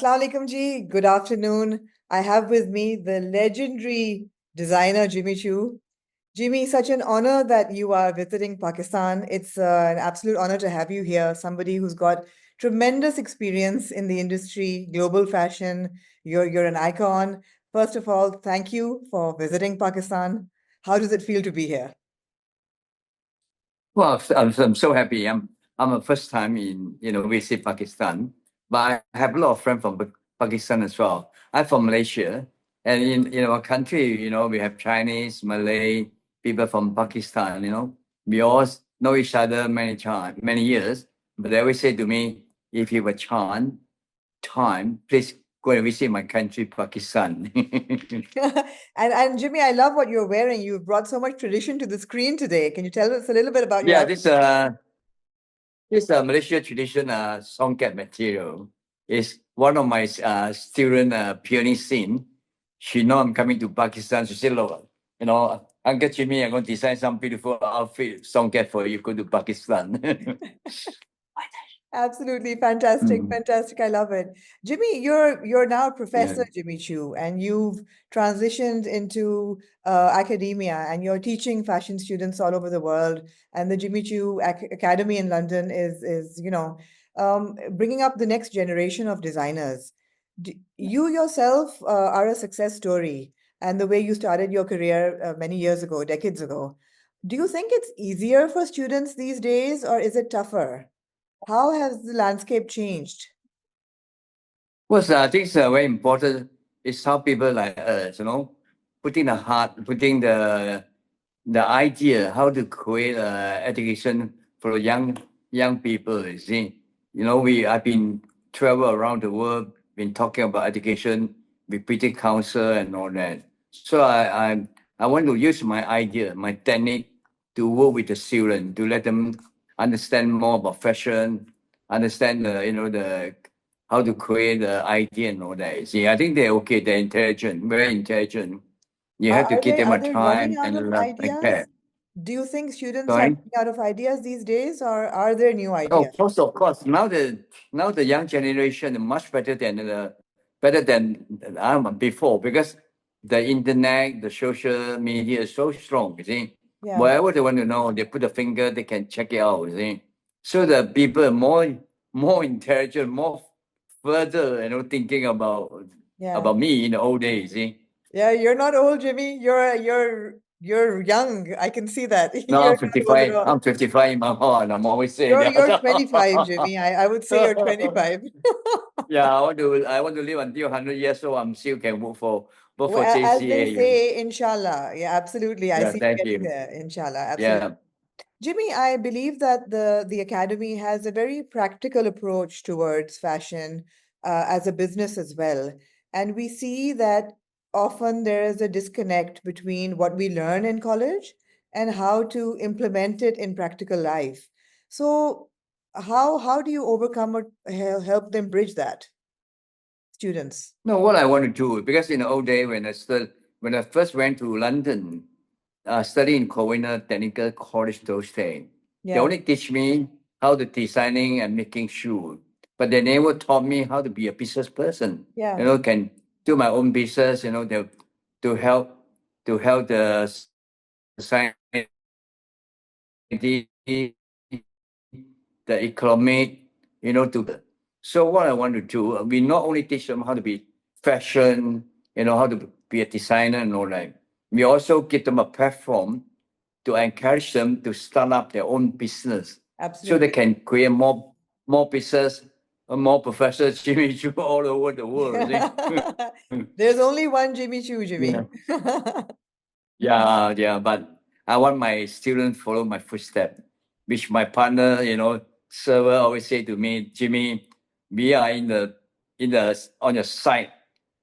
Assalamu alaikum ji. Good afternoon. I have with me the legendary designer Jimmy Choo. Jimmy, such an honor that you are visiting Pakistan. It's an absolute honor to have you here. Somebody who's got tremendous experience in the industry, global fashion. You're an icon. First of all, thank you for visiting Pakistan. How does it feel to be here? Well, I'm so happy. I'm a first time in visit Pakistan, but I have a lot of friends from Pakistan as well. I'm from Malaysia, and in our country, we have Chinese, Malay people from Pakistan. We all know each other many years. But they always say to me, if you have a time, please go and visit my country, Pakistan. And Jimmy, I love what you're wearing. You've brought so much tradition to the screen today. Can you tell us a little bit about your Yeah, outfit? this Malaysia tradition songket material is one of my student pioneer scene. She know I'm coming to Pakistan. She said, "Look, Uncle Jimmy, I'm going to design some beautiful outfit songket for you. Go to Pakistan." Absolutely fantastic, Mm, fantastic. I love it. Jimmy, you're now yeah. Professor Jimmy Choo, and you've transitioned into academia, and you're teaching fashion students all over the world. And the Jimmy Choo Academy in London is bringing up the next generation of designers. You yourself are a success story, and the way you started your career many years ago, decades ago. Do you think it's easier for students these days, or is it tougher? How has the landscape changed? Well, I think it's very important is how people like us, putting the heart, putting the idea how to create education for young people. You see, I've been travel around the world, been talking about education with British Council and all that. So I want to use my idea, my technique to work with the student to let them understand more about fashion, understand the how to create the idea and all that. See, I think they're okay. They're intelligent, very intelligent. You have to Are give they them are a they running time out of and care. ideas? Do you think students are Sorry? running out of ideas these days, or are there new Oh, ideas? of course. Now the young generation is much better than before because the internet, the social media is so strong. You see, Yeah, whatever they want to know, they put a finger, they can check it out. You see, so the people are more intelligent, more further, thinking yeah, about me in the old days. See, yeah. You're not old, Jimmy. You're young. I can see that. no, You're I'm not old at 55. all. I'm 55 in my heart. I'm always saying You're that. 25, Jimmy. I would say you're 25. Yeah, I want to live until 100 years old. I'm still can work Well, for as they JCA. say, inshallah. Yeah, absolutely. I Yeah, see you thank getting you. there, inshallah. Absolutely. Yeah, Jimmy, I believe that the academy has a very practical approach towards fashion as a business as well. And we see that often there is a disconnect between what we learn in college and how to implement it in practical life. So how do you overcome or help them bridge that, students? no, what I want to do because in the old day when I first went to London, study in Corona Technical College those days, they Yeah, only teach me how to designing and making shoes, but they never taught me how to be a business person. yeah. Can do my own business. To help the society, the economic, to. So what I want to do, we not only teach them how to be fashion, how to be a designer and all that. We also give them a platform to encourage them to start up their own business, so they Absolutely. can create more business, more professors, Jimmy Choo all over the world. See? There's only one Jimmy Choo, Yeah. Jimmy. Yeah, but I want my students follow my footsteps, which my partner, server always say to me, Jimmy, we are on your side,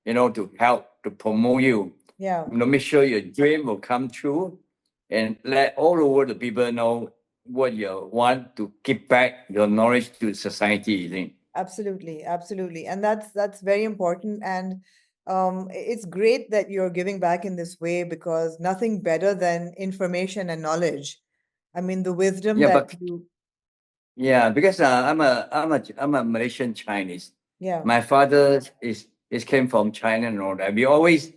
to help to promote you. Yeah, Make sure your dream will come true and let all over the people know what you want to give back your knowledge to society. You think? absolutely, absolutely. And that's very important. And it's great that you're giving back in this way because nothing better than information and knowledge. I mean, the wisdom Yeah, that but you, yeah, because I'm a Malaysian Chinese. Yeah, My father is came from China and all that. We always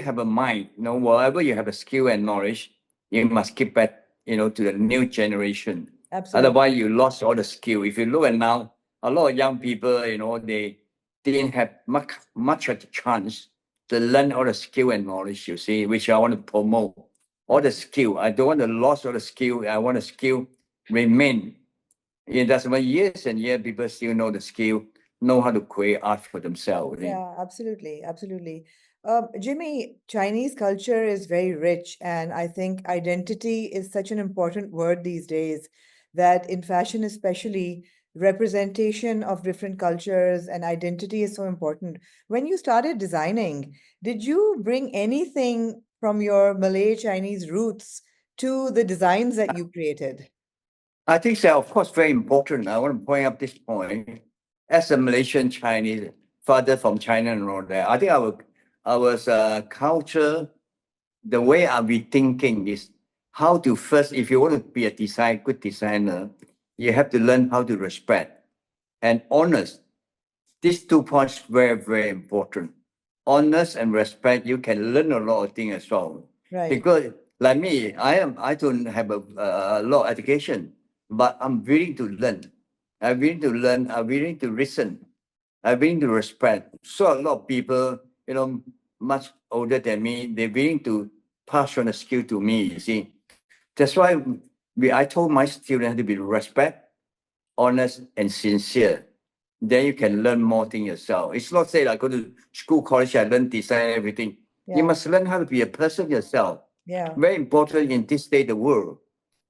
have a mind, wherever you have a skill and knowledge, you must keep back, to the new generation. absolutely. Otherwise, you lost all the skill. If you look at now, a lot of young people, they didn't have much of a chance to learn all the skill and knowledge, you see, which I want to promote. All the skill. I don't want to lose all the skill. I want the skill remain. That's why years and years people still know the skill, know how to create art for themselves. Yeah, absolutely, absolutely. Jimmy, Chinese culture is very rich, and I think identity is such an important word these days that in fashion, especially, representation of different cultures and identity is so important. When you started designing, did you bring anything from your Malay Chinese roots to the designs that you created? I think so, of course, very important. I want to point up this point. As a Malaysian Chinese, father from China and all that, I think our culture, the way I'll be thinking is how to first, if you want to be a good designer, you have to learn how to respect and honest. These 2 points very, very important. Honest and respect, you can learn a lot of things as well. Right. Because like me, I don't have a lot of education, but I'm willing to learn. I'm willing to learn. I'm willing to listen. I'm willing to respect. So a lot of people, much older than me, they're willing to pass on the skill to me. You see, that's why I told my students to be respect, honest, and sincere. Then you can learn more things yourself. It's not say like go to school, college, and learn design everything. You Yeah. must learn how to be a person yourself. Yeah. Very important in this day, the world.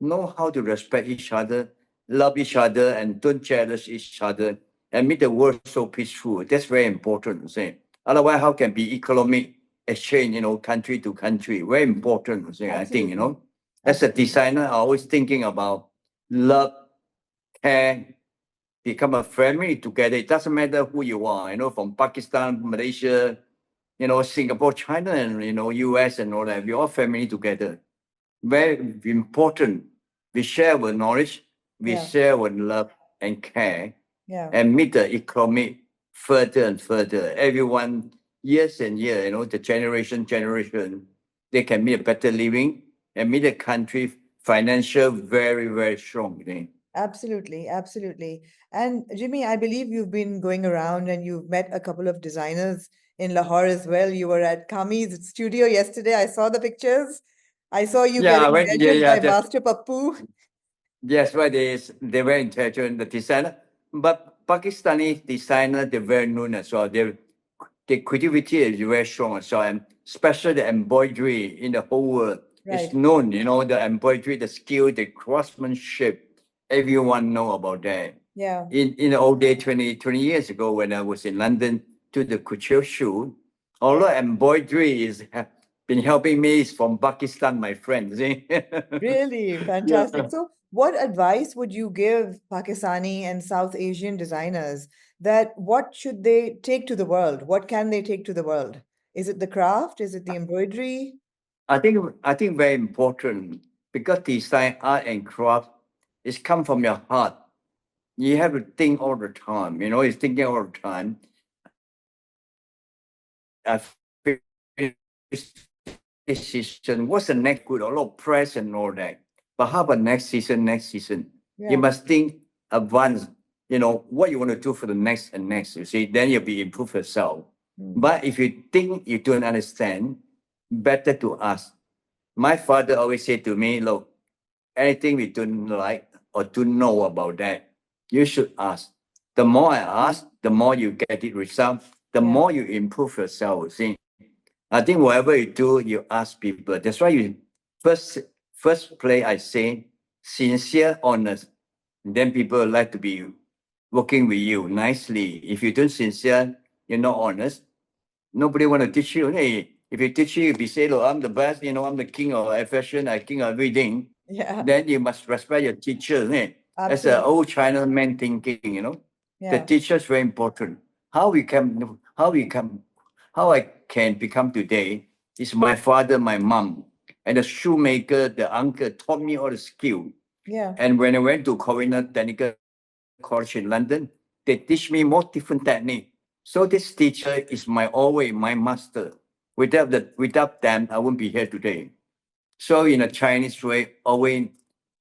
Know how to respect each other, love each other, and don't jealous each other, and make the world so peaceful. That's very important. Say. Otherwise, how can be economic exchange, country to country? Very important. Say. I think, Absolutely. as a Absolutely. designer, I always thinking about love, care, become a family together. It doesn't matter who you are, from Pakistan, Malaysia, Singapore, China, and US and all that. We're all family together. Very important. We share our knowledge, we Yeah. share our love and care, Yeah. and make the economy further and further. Everyone, years and years, the generation, they can make a better living and make the country financial very, very strong. Absolutely, absolutely. And Jimmy, I believe you've been going around and you've met a couple of designers in Lahore as well. You were at Kami's studio yesterday. I saw the pictures. I saw you Yeah, getting when, yeah, measured yeah, by that's Master Pappu. Yes, why they were intelligent, the designer. But Pakistani designer, they're very known as well. Their creativity is very strong as well. And especially the embroidery in the whole world is Right. known, the embroidery, the skill, the craftsmanship. Everyone know about that. Yeah. In the old day, 20 years ago, when I was in London to the couture shoot, all Yeah. the embroidery have been helping me is from Pakistan, my friends. Really Yeah. fantastic. So, what advice would you give Pakistani and South Asian designers that what should they take to the world? What can they take to the world? Is it the craft? Is it the embroidery? I think very important because design, art, and craft is come from your heart. You have to think all the time. It's thinking all the time. I feel this season, what's the next good? A lot of press and all that. But how about next season? Next season, you Yeah. must think advance. What you want to do for the next and next. You see, then you'll be improve yourself. Mm. But if you think you don't understand, better to ask. My father always said to me, look, anything we don't like or don't know about that, you should ask. The more I ask, the more you get it result, the Yeah. more you improve yourself. See, I think whatever you do, you ask people. That's why you first first play I say sincere, honest. Then people like to be working with you nicely. If you don't sincere, you're not honest, nobody want to teach you. Hey, if you teach you, if you say, look, I'm the best, I'm the king of fashion, I king of everything, Yeah. then you must respect your teacher. Hey. That's an Absolutely. old China man thinking. The Yeah. teacher is very important. How I can become today is my father, my mom, and the shoemaker, the uncle taught me all the skill. Yeah. And when I went to Corina Technical College in London, they they teach me more different technique. So this teacher is my always my master. Without them, I wouldn't be here today. So in a Chinese way, always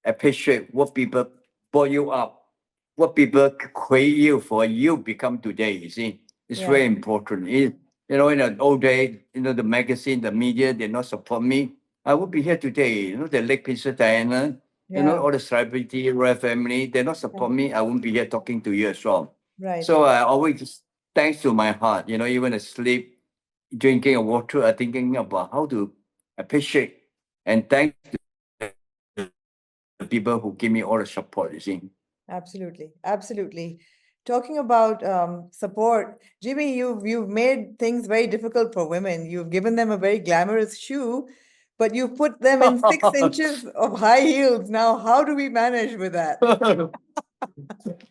appreciate what people brought you up, what people create you for you become today. You see, it's Yeah. very important. In the old day, the magazine, the media, they not support me. I would be here today. The late Princess Diana, Yeah. all the celebrity, royal family, they not Yeah. support me. I wouldn't be here talking to you as well. Right. So I always, thanks to my heart, even asleep, drinking a water, I thinking about how to appreciate and thanks to the people who give me all the support, you see. Absolutely. Absolutely. Talking about support, Jimmy, you've made things very difficult for women. You've given them a very glamorous shoe, but you put them in 6 inches of high heels. Now, how do we manage with that?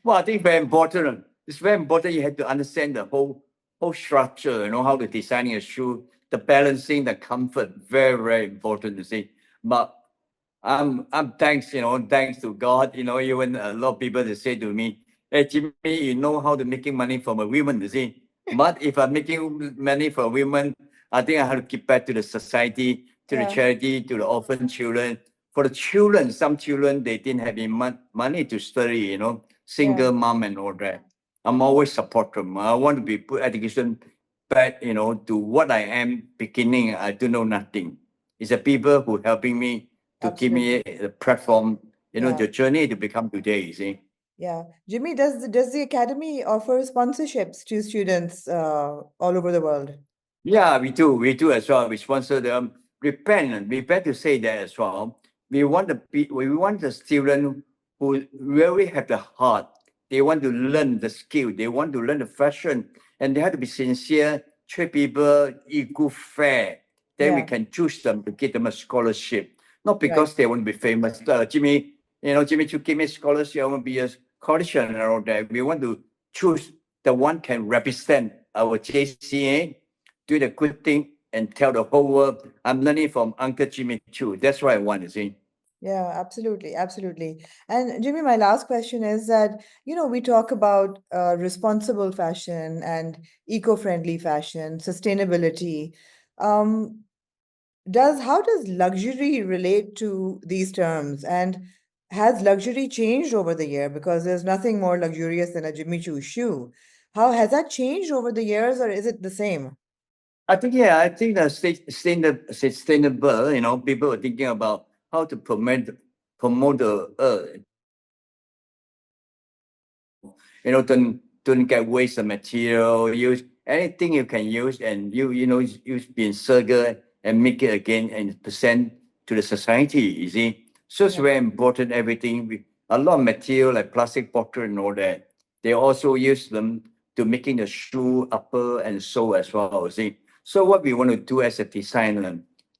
Well, I think very important. It's very important. You have to understand the whole structure. How to designing a shoe, the balancing, the comfort. Very very important. You see, but I'm thanks to God. Even a lot of people they say to me, "Hey Jimmy, you know how to making money from a woman." You see, but if I'm making money for women, I think I have to give back to the society, to the Yeah. charity, to the orphan children. For the children, some children they didn't have any money to study. Yeah. Single mom and all that. I'm always support them. I want to be put education back. To what I am beginning. I do know nothing. It's the people who helping me to give me Absolutely. a platform, Yeah. the journey to become today, you see. Yeah. Jimmy, does the academy offer sponsorships to students all over the world? Yeah, we do. We do as well. We sponsor them. We plan to say that as well. We want the student who really have the heart. They want to learn the skill. They want to learn the fashion, and they have to be sincere, treat people equal, fair. Then we Yeah. can choose them to give them a scholarship, not Right. because they want to be famous. Jimmy, Jimmy, to give me scholarship, I want to be a scholarship and all that. We want to choose the one can represent our JCA, do the good thing, and tell the whole world, I'm learning from Uncle Jimmy Choo. That's what I want to see. Yeah, absolutely, absolutely. And Jimmy, my last question is that, we talk about responsible fashion and eco-friendly fashion, sustainability. Um, how does luxury relate to these terms? And has luxury changed over the year? Because there's nothing more luxurious than a Jimmy Choo shoe. How has that changed over the years, or is it the same? I think the sustainable, people are thinking about how to promote the earth, don't get waste of material, use anything you can use and use being circle and make it again and present to the society, you see. So it's Yeah, very important, everything. A lot of material like plastic bottle and all that, they also use them to making the shoe upper and sole as well, you see. So what we want to do as a designer,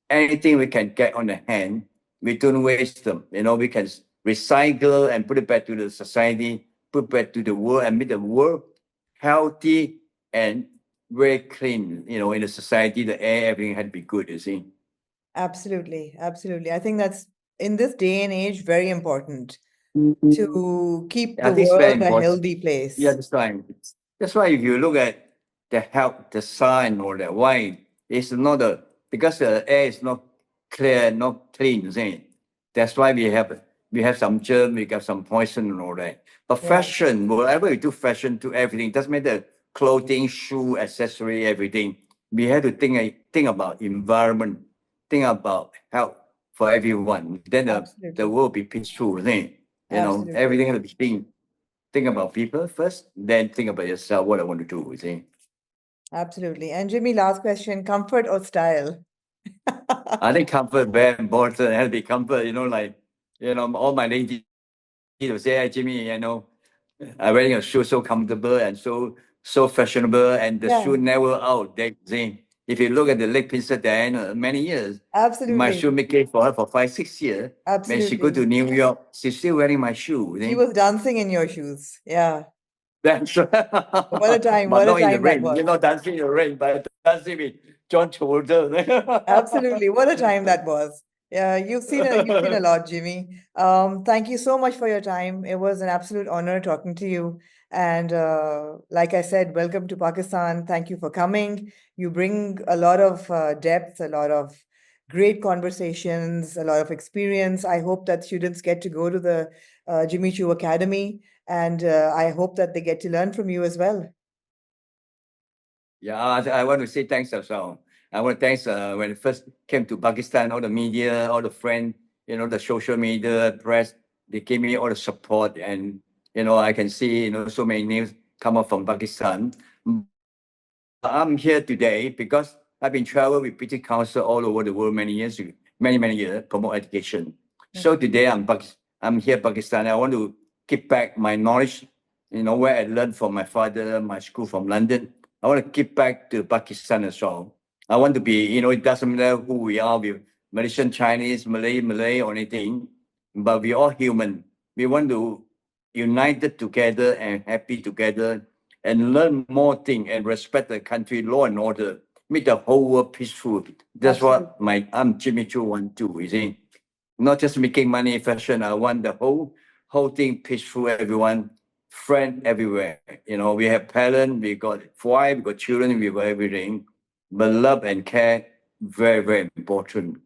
anything we can get on the hand, we don't waste them. We can recycle and put it back to the society, put back to the world and make the world healthy and very clean. In the society, the air, everything had to be good, you see. absolutely, absolutely. I think that's in this day and age very important to keep I the think it's very world a important. healthy Yeah, place. that's why if you look at the health, the sign or that, why it's not because the air is not clear, not clean, you see. That's why we have some germ, we got some poison and all that. But Yeah, fashion, whatever we do fashion to everything, doesn't matter clothing, shoe, accessory, everything. We have to think about environment, think about health for everyone. Then the absolutely, world will be peaceful, you see. absolutely, Everything has to be think about people first, then think about yourself, what I want to do, you see. absolutely. And Jimmy, last question, comfort or style? I think comfort very important. It has to be comfort, all my ladies will say, hey, Jimmy, I'm wearing a shoe so comfortable and so fashionable, and the Yeah, shoe never out. They see. If you look at the late Princess Diana, many years, my absolutely, shoe making for her for 5, 6 years. When she go absolutely. to New York, she's still wearing my shoe. She See? was dancing in your shoes. Yeah. That's but What a not in the time that rain. You're was. not dancing in the rain, but dancing with John Travolta. Absolutely. What a time that was. Yeah, you've seen a lot, Jimmy. Thank you so much for your time. It was an absolute honor talking to you. And like I said, welcome to Pakistan. Thank you for coming. You bring a lot of depth, a lot of great conversations, a lot of experience. I hope that students get to go to the Jimmy Choo Academy, and I hope that they get to learn from you as well. Yeah, I want to say thanks as well. I want to thanks when I first came to Pakistan, all the media, all the friends, the social media, press, they gave me all the support, and I can see so many names come up from Pakistan. I'm here today because I've been traveling with British Council all over the world many years, many years, promote education. So today I'm here Pakistan. I want to give back my knowledge, where I learned from my father, my school from London. I want to give back to Pakistan as well. I want to be, it doesn't matter who we are, we Malaysian, Chinese, Malay or anything, but we're all human. We want to united together and happy together and learn more things and respect the country law and order, make the whole world peaceful. That's what I'm Jimmy Choo want to, you see. Not just making money fashion. I want the whole thing peaceful, everyone, friend everywhere. We have parents, we got wife, we got children, we got everything. But love and care, very, very important.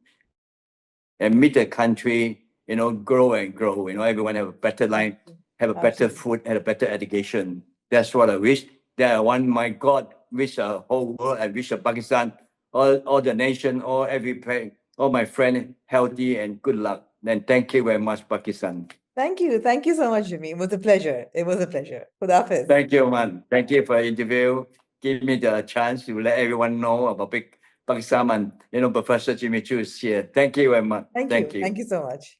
And meet the country, grow and grow. Everyone have a better life, have a better food, and a better education. That's what I wish. That I want my God, wish the whole world, I wish Pakistan, all the nation, all my friends healthy and good luck. Then thank you very much, Pakistan. Thank you. Thank you so much, Jimmy. It was a pleasure. It was a pleasure. Khudafis. Thank you, man. Thank you for the interview. Give me the chance to let everyone know about Pakistan and Professor Jimmy Choo is here. Thank you very much. Thank you. Thank you. Thank you so much.